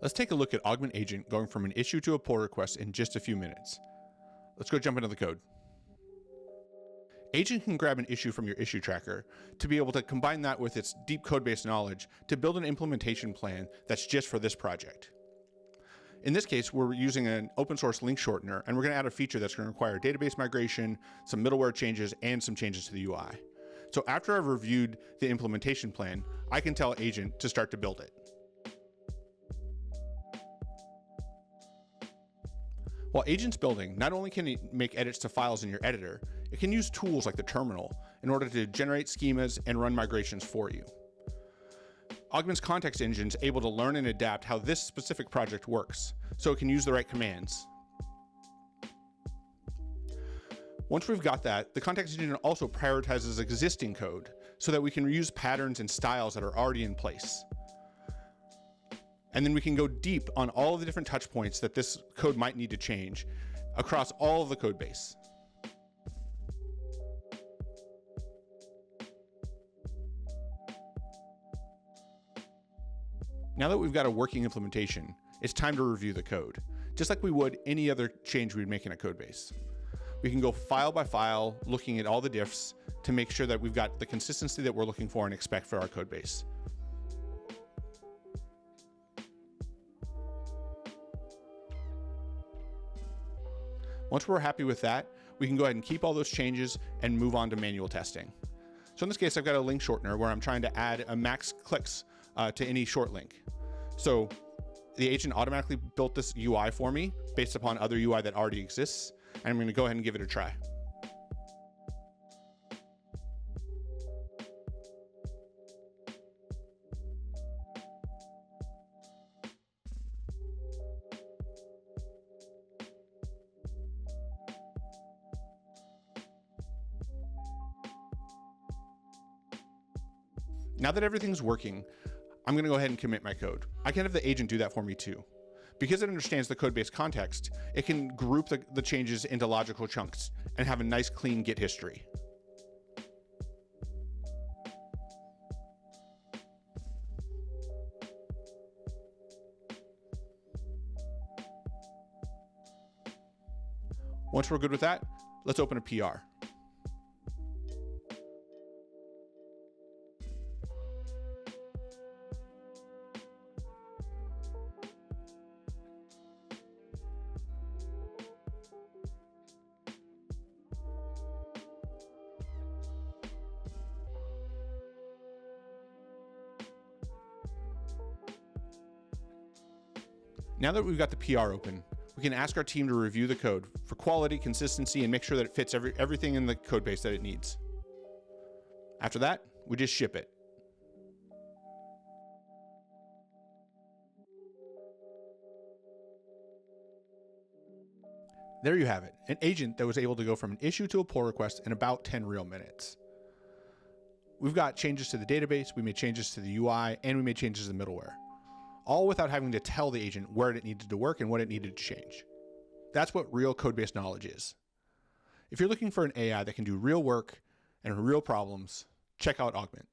Let's take a look at Augment Agent going from an issue to a pull request in just a few minutes. Let's go jump into the code. Agent can grab an issue from your issue tracker to be able to combine that with its deep code-based knowledge to build an implementation plan that's just for this project. In this case, we're using an open source link shortener, and we're going to add a feature that's going to require database migration, some middleware changes, and some changes to the UI. So after I've reviewed the implementation plan, I can tell Agent to start to build it. While Agent's building, not only can it make edits to files in your editor, it can use tools like the terminal in order to generate schemas and run migrations for you. Augment's context engine is able to learn and adapt how this specific project works, so it can use the right commands. Once we've got that, the context engine also prioritizes existing code so that we can reuse patterns and styles that are already in place. And then we can go deep on all of the different touch points that this code might need to change across all of the code base. Now that we've got a working implementation, it's time to review the code, just like we would any other change we'd make in a code base. We can go file by file, looking at all the diffs to make sure that we've got the consistency that we're looking for and expect for our code base. Once we're happy with that, we can go ahead and keep all those changes and move on to manual testing. So in this case, I've got a link shortener where I'm trying to add a max clicks to any short link. So the agent automatically built this UI for me based upon other UI that already exists, and I'm going to go ahead and give it a try. Now that everything's working, I'm going to go ahead and commit my code. I can have the agent do that for me too. Because it understands the code base context, it can group the changes into logical chunks and have a nice clean Git history. Once we're good with that, let's open a PR. Now that we've got the PR open, we can ask our team to review the code for quality, consistency, and make sure that it fits everything in the code base that it needs. After that, we just ship it. There you have it, an agent that was able to go from an issue to a pull request in about 10 real minutes. We've got changes to the database, we made changes to the UI, and we made changes to the middleware, all without having to tell the agent where it needed to work and what it needed to change. That's what real code-based knowledge is. If you're looking for an AI that can do real work and real problems, check out Augment.